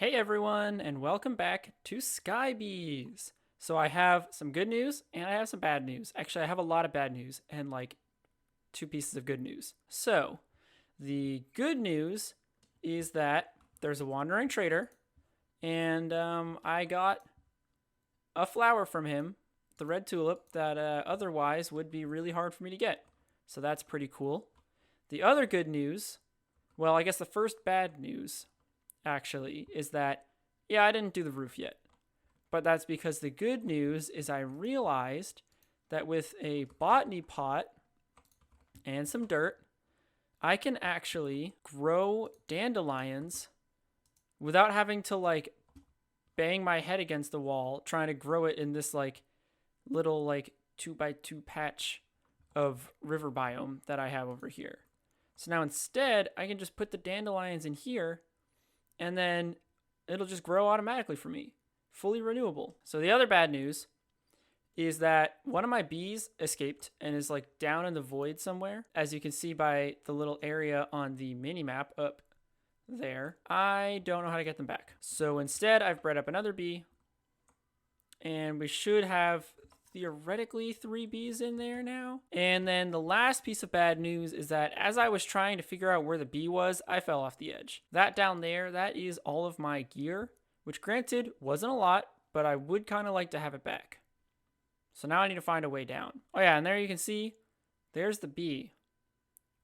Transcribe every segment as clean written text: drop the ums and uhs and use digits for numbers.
Hey everyone, and welcome back to Sky Bees. So I have some good news and I have some bad news. Actually, I have a lot of bad news and like two pieces of good news. So the good news is that there's a wandering trader, and I got a flower from him, the red tulip, that otherwise would be really hard for me to get. So that's pretty cool. The other good news, well, I guess the first bad news actually is that, yeah, I didn't do the roof yet. But that's because the good news is I realized that with a botany pot and some dirt, I can actually grow dandelions without having to like bang my head against the wall trying to grow it in this like little like 2x2 patch of river biome that I have over here. So now instead, I can just put the dandelions in here and then it'll just grow automatically for me. Fully renewable. So the other bad news is that one of my bees escaped and is like down in the void somewhere. As you can see by the little area on the mini map up there, I don't know how to get them back. So instead, I've bred up another bee, and we should have theoretically 3 bees in there now. And then the last piece of bad news is that as I was trying to figure out where the bee was, I fell off the edge. That down there, that is all of my gear, which granted wasn't a lot, but I would kind of like to have it back. So now I need to find a way down. Oh yeah, and there you can see, there's the bee.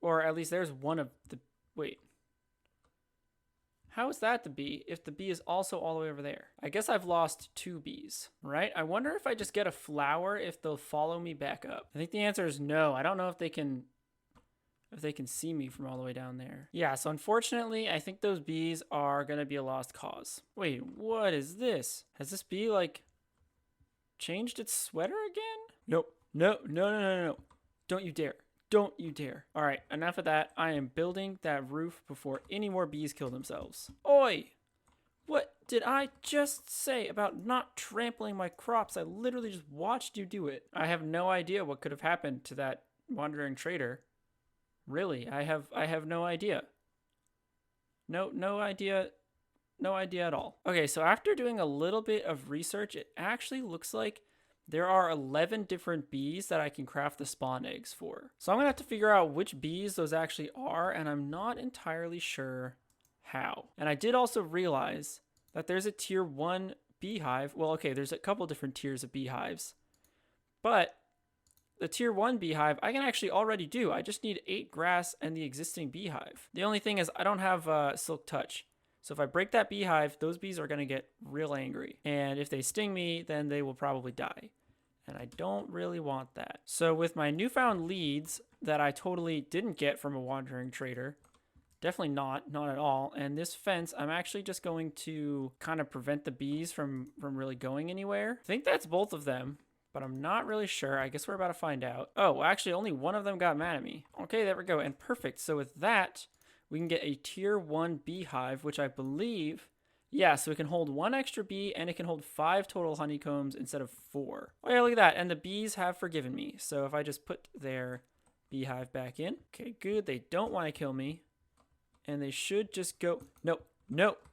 Or at least there's one of the, wait. How is that the bee if the bee is also all the way over there? I guess I've lost 2 bees, right? I wonder if I just get a flower if they'll follow me back up. I think the answer is no. I don't know if they can see me from all the way down there. Yeah, so unfortunately, I think those bees are going to be a lost cause. Wait, what is this? Has this bee like changed its sweater again? Nope. No, no, no, no, no. Don't you dare. Don't you dare. All right, enough of that. I am building that roof before any more bees kill themselves. Oi! What did I just say about not trampling my crops? I literally just watched you do it. I have no idea what could have happened to that wandering trader. Really, I have no idea. No idea. No idea at all. Okay, so after doing a little bit of research, it actually looks like there are 11 different bees that I can craft the spawn eggs for. So I'm gonna have to figure out which bees those actually are, and I'm not entirely sure how. And I did also realize that there's a tier 1 beehive. Well, okay, there's a couple different tiers of beehives. But the tier 1 beehive I can actually already do. I just need 8 grass and the existing beehive. The only thing is I don't have silk touch. So if I break that beehive, those bees are going to get real angry. And if they sting me, then they will probably die. And I don't really want that. So with my newfound leads that I totally didn't get from a wandering trader, definitely not at all. And this fence, I'm actually just going to kind of prevent the bees from really going anywhere. I think that's both of them, but I'm not really sure. I guess we're about to find out. Oh, actually only one of them got mad at me. Okay, there we go. And perfect. So with that, we can get a tier 1 beehive, which I believe, yeah, so it can hold 1 extra bee and it can hold 5 total honeycombs instead of 4. Oh yeah, look at that. And the bees have forgiven me. So if I just put their beehive back in. Okay, good. They don't want to kill me. And they should just go, nope, nope.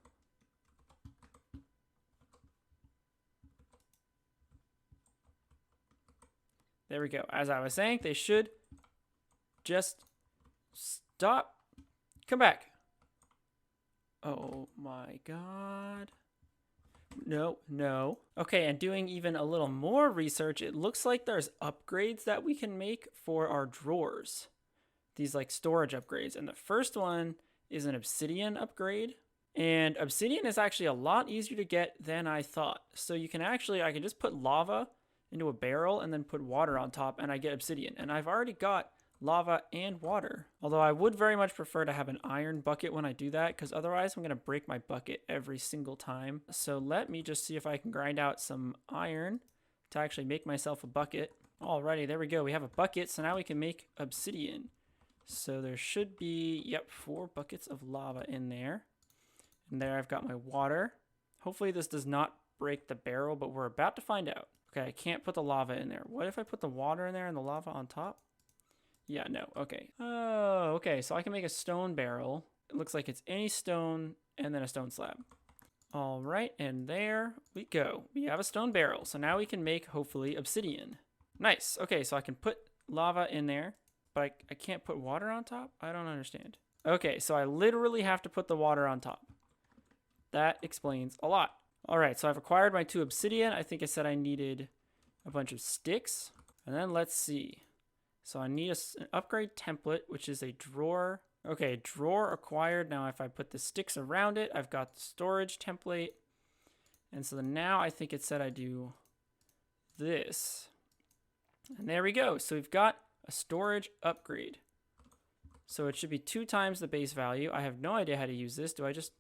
There we go. As I was saying, they should just stop. Come back. Oh my god. No, no. Okay, and doing even a little more research, it looks like there's upgrades that we can make for our drawers. These like storage upgrades. And the first one is an obsidian upgrade. And obsidian is actually a lot easier to get than I thought. So you can actually, I can just put lava into a barrel and then put water on top and I get obsidian. And I've already got lava and water. Although I would very much prefer to have an iron bucket when I do that, because otherwise I'm going to break my bucket every single time. So let me just see if I can grind out some iron to actually make myself a bucket. Alrighty, there we go. We have a bucket, so now we can make obsidian. So there should be, yep, 4 buckets of lava in there. And there I've got my water. Hopefully this does not break the barrel, but we're about to find out. Okay, I can't put the lava in there. What if I put the water in there and the lava on top? Yeah, no, okay. Oh, okay, so I can make a stone barrel. It looks like it's any stone and then a stone slab. All right, and there we go. We have a stone barrel. So now we can make, hopefully, obsidian. Nice. Okay, so I can put lava in there, but I can't put water on top? I don't understand. Okay, so I literally have to put the water on top. That explains a lot. All right, so I've acquired my 2 obsidian. I think I said I needed a bunch of sticks. And then let's see. So I need an upgrade template, which is a drawer. Okay, drawer acquired. Now if I put the sticks around it, I've got the storage template. And so now I think it said I do this. And there we go. So we've got a storage upgrade. So it should be 2 times the base value. I have no idea how to use this. Do I just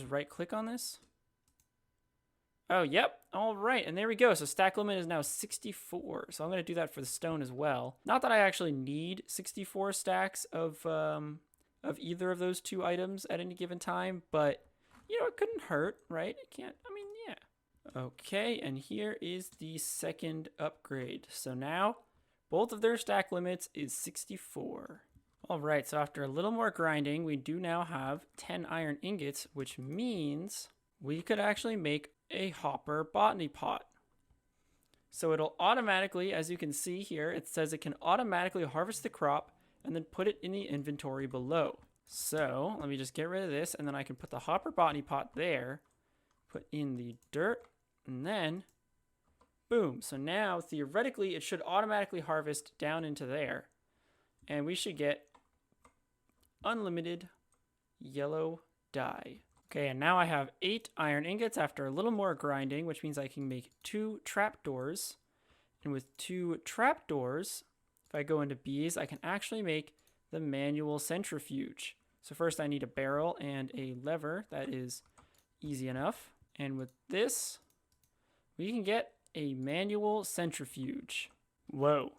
right click on this? Oh, yep. All right. And there we go. So stack limit is now 64. So I'm going to do that for the stone as well. Not that I actually need 64 stacks of either of those 2 items at any given time, but you know, it couldn't hurt, right? It can't. I mean, yeah. Okay. And here is the second upgrade. So now both of their stack limits is 64. All right. So after a little more grinding, we do now have 10 iron ingots, which means we could actually make a hopper botany pot. So it'll automatically, as you can see here, it says it can automatically harvest the crop and then put it in the inventory below. So let me just get rid of this, and then I can put the hopper botany pot there, put in the dirt, and then boom. So now theoretically it should automatically harvest down into there, and we should get unlimited yellow dye. Okay, and now I have 8 iron ingots after a little more grinding, which means I can make 2 trapdoors. And with 2 trapdoors, if I go into bees, I can actually make the manual centrifuge. So first I need a barrel and a lever. That is easy enough. And with this, we can get a manual centrifuge. Whoa.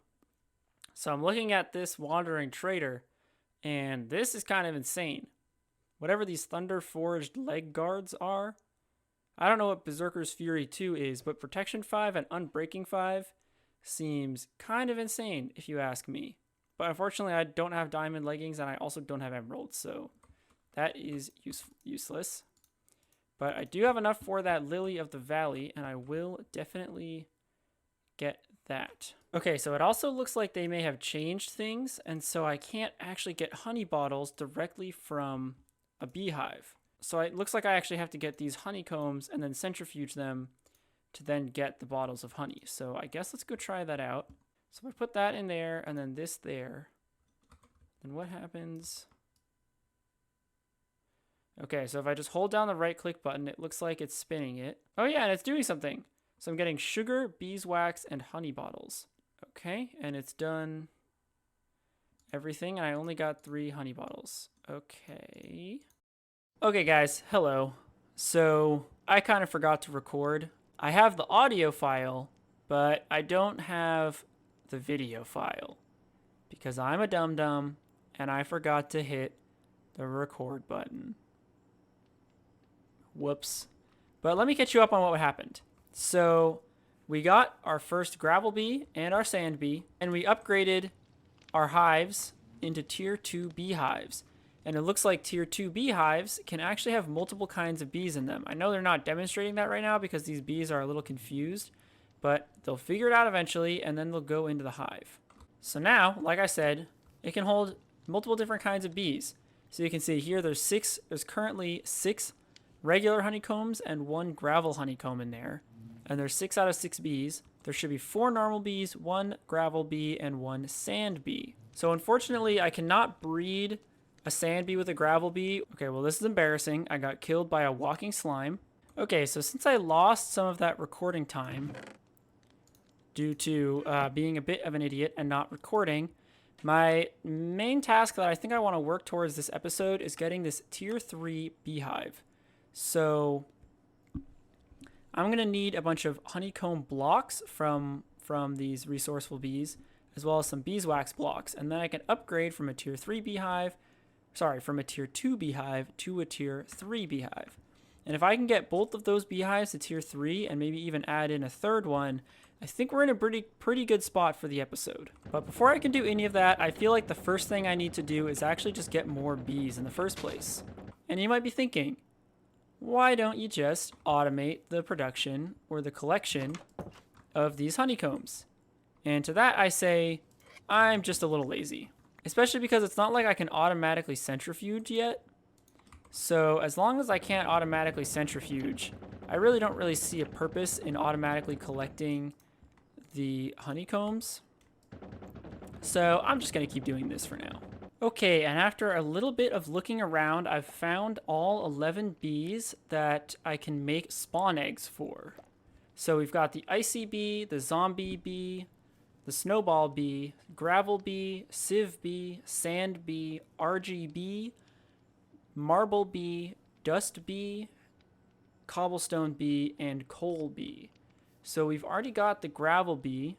So I'm looking at this wandering trader, and this is kind of insane. Whatever these Thunder Forged leg guards are, I don't know what Berserker's Fury 2 is, but Protection 5 and Unbreaking 5 seems kind of insane if you ask me. But unfortunately, I don't have diamond leggings and I also don't have emeralds, so that is useless. But I do have enough for that Lily of the Valley, and I will definitely get that. Okay, so it also looks like they may have changed things, and so I can't actually get honey bottles directly from a beehive. So it looks like I actually have to get these honeycombs and then centrifuge them to then get the bottles of honey. So I guess let's go try that out. So if I put that in there and then this there, then what happens? Okay, so if I just hold down the right click button, it looks like it's spinning it. Oh yeah, and it's doing something. So I'm getting sugar, beeswax, and honey bottles. Okay, and it's done everything, and I only got 3 honey bottles. Okay. Okay, guys, hello. So I kind of forgot to record. I have the audio file, but I don't have the video file because I'm a dum-dum and I forgot to hit the record button. Whoops. But let me catch you up on what happened. So we got our first gravel bee and our sand bee, and we upgraded our hives into tier 2 beehives. And it looks like tier 2 beehives can actually have multiple kinds of bees in them. I know they're not demonstrating that right now because these bees are a little confused, but they'll figure it out eventually, and then they'll go into the hive. So now, like I said, it can hold multiple different kinds of bees. So you can see here there's currently 6 regular honeycombs and 1 gravel honeycomb in there. And there's 6 out of 6 bees. There should be 4 normal bees, 1 gravel bee, and 1 sand bee. So unfortunately, I cannot breed a sand bee with a gravel bee. Okay, well, this is embarrassing. I got killed by a walking slime. Okay, so since I lost some of that recording time due to being a bit of an idiot and not recording, my main task that I think I want to work towards this episode is getting this tier 3 beehive. So I'm going to need a bunch of honeycomb blocks from these resourceful bees, as well as some beeswax blocks. And then I can upgrade from a tier 3 beehive, from a tier 2 beehive to a tier 3 beehive. And if I can get both of those beehives to tier 3 and maybe even add in a third one, I think we're in a pretty good spot for the episode. But before I can do any of that, I feel like the first thing I need to do is actually just get more bees in the first place. And you might be thinking, why don't you just automate the production or the collection of these honeycombs? And to that I say, I'm just a little lazy. Especially because it's not like I can automatically centrifuge yet. So as long as I can't automatically centrifuge, I really don't really see a purpose in automatically collecting the honeycombs. So I'm just going to keep doing this for now. Okay, and after a little bit of looking around, I've found all 11 bees that I can make spawn eggs for. So we've got the icy bee, the zombie bee, the snowball bee, gravel bee, sieve bee, sand bee, RGB, marble bee, dust bee, cobblestone bee, and coal bee. So we've already got the gravel bee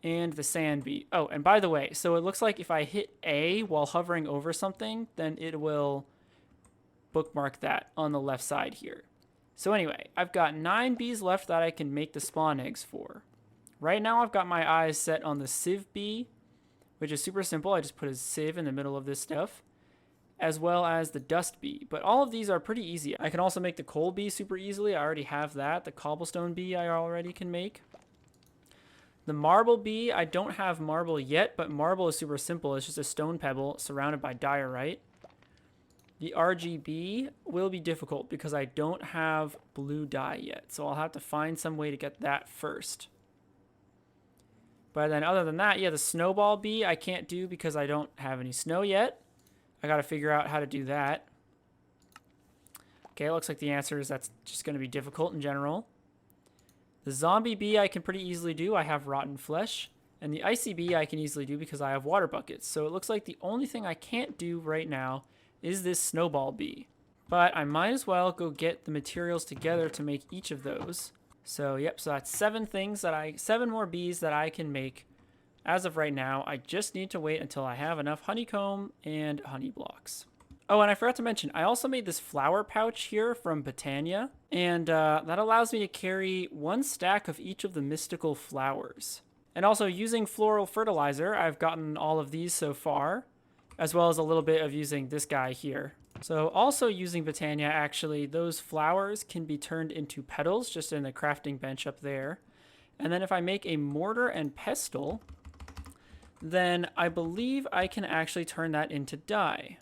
and the sand bee. Oh, and by the way, so it looks like if I hit A while hovering over something, then it will bookmark that on the left side here. So anyway, I've got 9 bees left that I can make the spawn eggs for. Right now I've got my eyes set on the sieve bee, which is super simple. I just put a sieve in the middle of this stuff, as well as the dust bee. But all of these are pretty easy. I can also make the coal bee super easily. I already have that. The cobblestone bee I already can make. The marble bee, I don't have marble yet, but marble is super simple. It's just a stone pebble surrounded by diorite. The RGB will be difficult because I don't have blue dye yet. So I'll have to find some way to get that first. But then other than that, yeah, the snowball bee I can't do because I don't have any snow yet. I got to figure out how to do that. Okay, it looks like the answer is that's just going to be difficult in general. The zombie bee I can pretty easily do. I have rotten flesh. And the icy bee I can easily do because I have water buckets. So it looks like the only thing I can't do right now is this snowball bee. But I might as well go get the materials together to make each of those. So yep, so that's 7 more bees that I can make as of right now. I just need to wait until I have enough honeycomb and honey blocks. Oh, and I forgot to mention, I also made this flower pouch here from Botania, and that allows me to carry 1 stack of each of the mystical flowers. And also using floral fertilizer, I've gotten all of these so far, as well as a little bit of using this guy here. So also using Botania, actually, those flowers can be turned into petals just in the crafting bench up there. And then if I make a mortar and pestle, then I believe I can actually turn that into dye.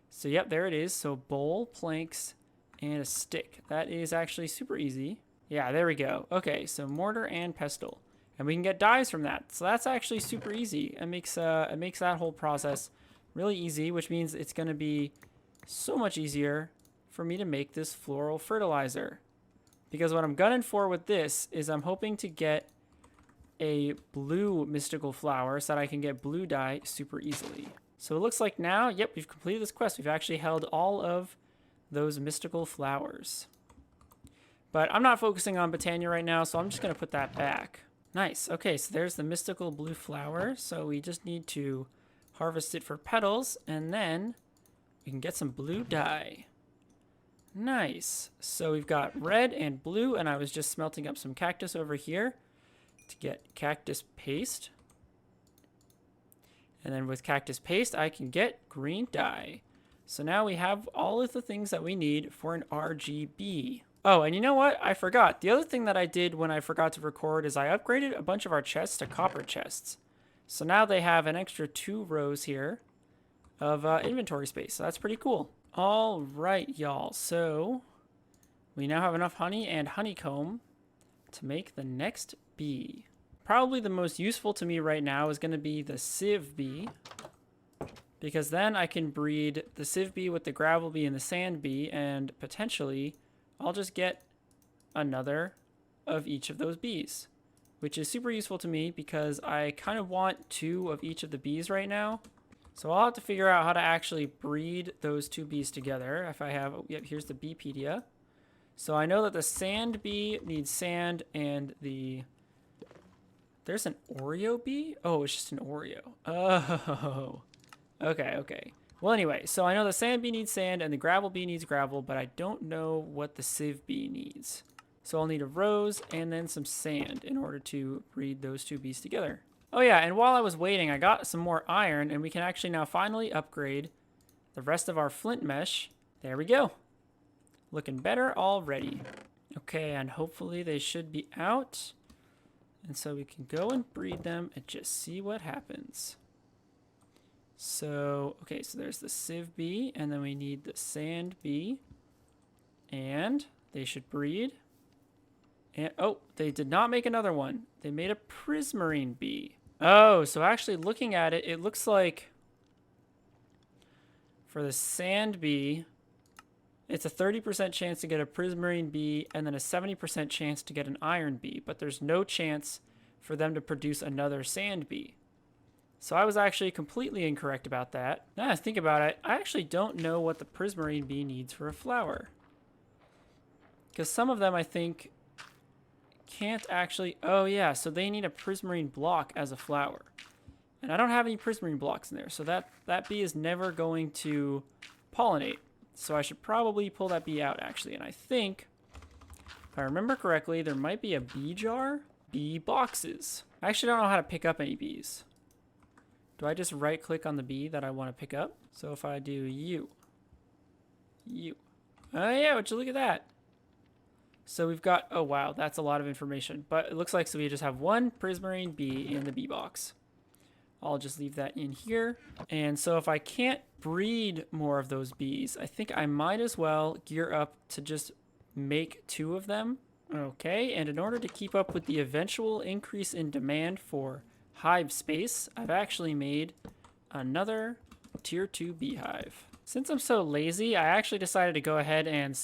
So yep, there it is. So bowl, planks, and a stick. That is actually super easy. Yeah, there we go. Okay, so mortar and pestle. And we can get dyes from that. So that's actually super easy. It makes that whole process really easy, which means it's going to be so much easier for me to make this floral fertilizer. Because what I'm gunning for with this is I'm hoping to get a blue mystical flower so that I can get blue dye super easily. So it looks like now, yep, we've completed this quest. We've actually held all of those mystical flowers. But I'm not focusing on Botania right now, so I'm just going to put that back. Nice. Okay, so there's the mystical blue flower. So we just need to harvest it for petals, and then we can get some blue dye. Nice. So we've got red and blue, and I was just smelting up some cactus over here to get cactus paste. And then with cactus paste, I can get green dye. So now we have all of the things that we need for an RGB. Oh, and you know what? I forgot. The other thing that I did when I forgot to record is I upgraded a bunch of our chests to copper chests. So now they have an extra 2 rows here of inventory space. So that's pretty cool. All right, y'all. So we now have enough honey and honeycomb to make the next bee. Probably the most useful to me right now is going to be the sieve bee, because then I can breed the sieve bee with the gravel bee and the sand bee, and potentially I'll just get another of each of those bees, which is super useful to me because I kind of want 2 of each of the bees right now. So I'll have to figure out how to actually breed those 2 bees together. If I have, yep, here's the Beepedia. So I know that the sand bee needs sand, and there's an Oreo bee? Oh, it's just an Oreo. Oh, okay. Well, anyway, so I know the sand bee needs sand and the gravel bee needs gravel, but I don't know what the sieve bee needs. So I'll need a rose and then some sand in order to breed those 2 bees together. Oh yeah, and while I was waiting, I got some more iron, and we can actually now finally upgrade the rest of our flint mesh. There we go. Looking better already. Okay, and hopefully they should be out. And so we can go and breed them and just see what happens. So, okay, so there's the sieve bee, and then we need the sand bee. And they should breed. And, oh, they did not make another one. They made a prismarine bee. Oh, so actually looking at it, it looks like for the sand bee, it's a 30% chance to get a prismarine bee and then a 70% chance to get an iron bee, but there's no chance for them to produce another sand bee. So I was actually completely incorrect about that. Now I think about it, I actually don't know what the prismarine bee needs for a flower. Because some of them, I think, can't actually... Oh, yeah, so they need a prismarine block as a flower. And I don't have any prismarine blocks in there, so that bee is never going to pollinate. So I should probably pull that bee out, actually. And I think, if I remember correctly, there might be a bee jar, bee boxes. I actually don't know how to pick up any bees. Do I just right-click on the bee that I want to pick up? So if I do you. Oh, yeah, would you look at that? So we've got, oh wow, that's a lot of information. But it looks like so we just have one prismarine bee in the bee box. I'll just leave that in here. And so if I can't breed more of those bees, I think I might as well gear up to just make 2 of them. Okay, and in order to keep up with the eventual increase in demand for hive space, I've actually made another tier 2 beehive. Since I'm so lazy, I actually decided to go ahead and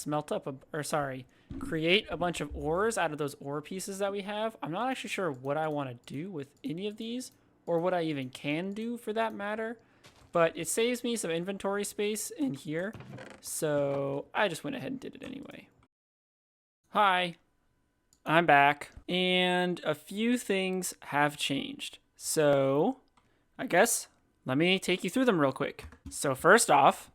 create a bunch of ores out of those ore pieces that we have. I'm not actually sure what I want to do with any of these, or what I even can do for that matter, but it saves me some inventory space in here, so I just went ahead and did it anyway. Hi, I'm back, and a few things have changed. So, I guess, let me take you through them real quick. So first off,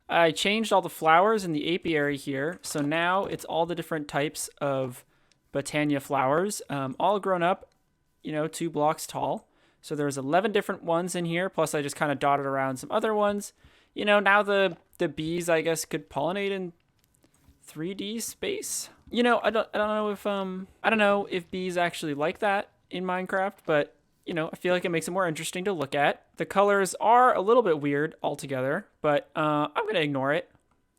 I changed all the flowers in the apiary here, so now it's all the different types of Botania flowers, all grown up, 2 blocks tall. So there's 11 different ones in here, plus I just kind of dotted around some other ones. Now the bees, I guess, could pollinate in 3D space. I don't know if bees actually like that in Minecraft, but I feel like it makes it more interesting to look at. The colors are a little bit weird altogether, but I'm going to ignore it.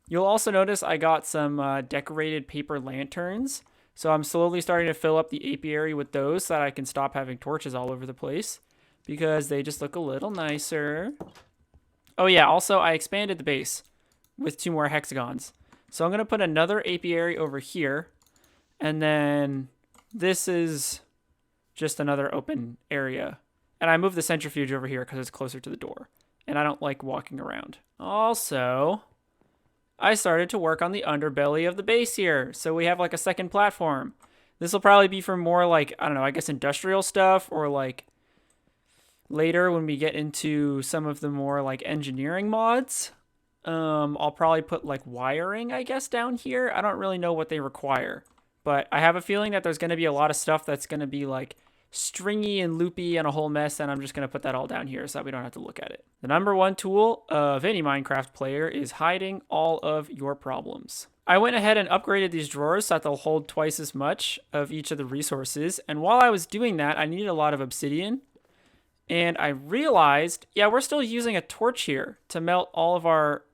You'll also notice I got some decorated paper lanterns. So I'm slowly starting to fill up the apiary with those so that I can stop having torches all over the place, because they just look a little nicer. Oh yeah, also I expanded the base with 2 more hexagons. So I'm going to put another apiary over here, and then this is just another open area. And I moved the centrifuge over here because it's closer to the door, and I don't like walking around. Also, I started to work on the underbelly of the base here, so we have like a second platform. This will probably be for more like, I don't know, I guess industrial stuff, or like later when we get into some of the more like engineering mods. I'll probably put like wiring, I guess, down here. I don't really know what they require, but I have a feeling that there's going to be a lot of stuff that's going to be like stringy and loopy and a whole mess, and I'm just going to put that all down here so that we don't have to look at it. The number one tool of any Minecraft player is hiding all of your problems. I went ahead and upgraded these drawers so that they'll hold twice as much of each of the resources, and while I was doing that, I needed a lot of obsidian, and I realized, yeah, we're still using a torch here to melt all of our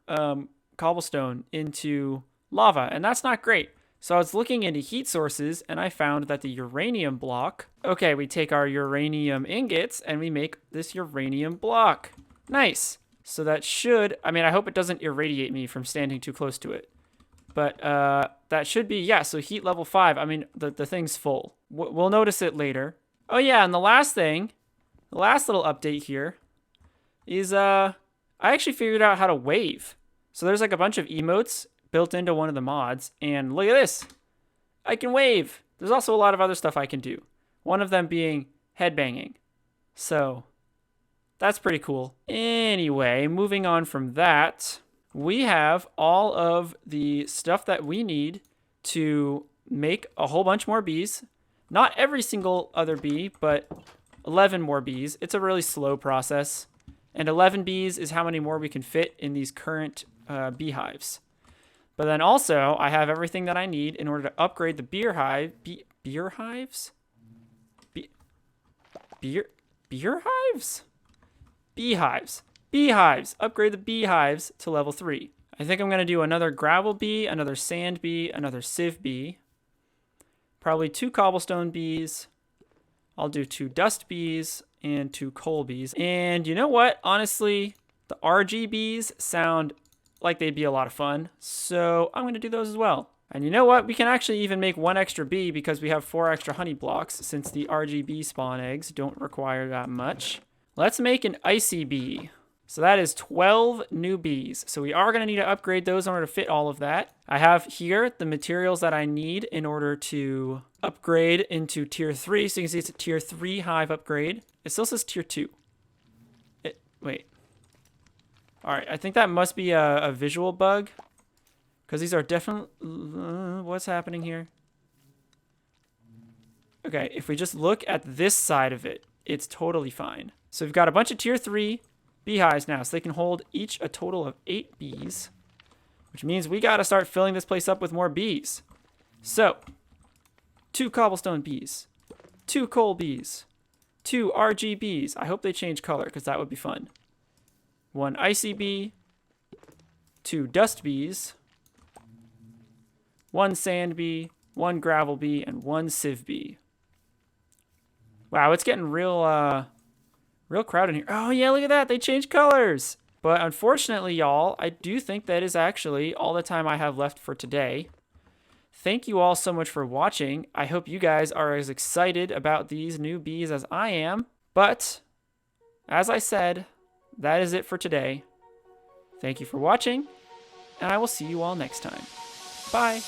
cobblestone into lava, and that's not great. So I was looking into heat sources, and I found that the uranium block... Okay, we take our uranium ingots, and we make this uranium block. Nice. So that should... I mean, I hope it doesn't irradiate me from standing too close to it. But that should be... Yeah, so heat level 5. I mean, the thing's full. We'll notice it later. Oh, yeah, and the last thing... The last little update here is... I actually figured out how to wave. So there's like a bunch of emotes built into one of the mods, and look at this. I can wave. There's also a lot of other stuff I can do. One of them being headbanging. So that's pretty cool. Anyway, moving on from that, we have all of the stuff that we need to make a whole bunch more bees. Not every single other bee, but 11 more bees. It's a really slow process. And 11 bees is how many more we can fit in these current beehives. But then also, I have everything that I need in order to upgrade the beer hive. Beer hives? Beer hives? Beehives. Beehives. Upgrade the beehives to level 3. I think I'm going to do another gravel bee, another sand bee, another sieve bee. Probably 2 cobblestone bees. I'll do 2 dust bees and 2 coal bees. And you know what? Honestly, the RGBs sound like they'd be a lot of fun. So I'm going to do those as well. And you know what? We can actually even make 1 extra bee because we have 4 extra honey blocks since the RGB spawn eggs don't require that much. Let's make an icy bee. So that is 12 new bees. So we are going to need to upgrade those in order to fit all of that. I have here the materials that I need in order to upgrade into tier 3. So you can see it's a tier 3 hive upgrade. It still says tier 2. Wait. All right, I think that must be a visual bug. Because these are definitely... what's happening here? Okay, if we just look at this side of it, it's totally fine. So we've got a bunch of tier 3 beehives now, so they can hold each a total of 8 bees, which means we got to start filling this place up with more bees. So 2 cobblestone bees, 2 coal bees, 2 RGBs. I hope they change color because that would be fun. 1 icy bee, 2 dust bees, 1 sand bee, 1 gravel bee, and 1 sieve bee. Wow, it's getting real crowded here. Oh, yeah, look at that. They changed colors. But unfortunately, y'all, I do think that is actually all the time I have left for today. Thank you all so much for watching. I hope you guys are as excited about these new bees as I am. But, as I said, that is it for today. Thank you for watching, and I will see you all next time. Bye.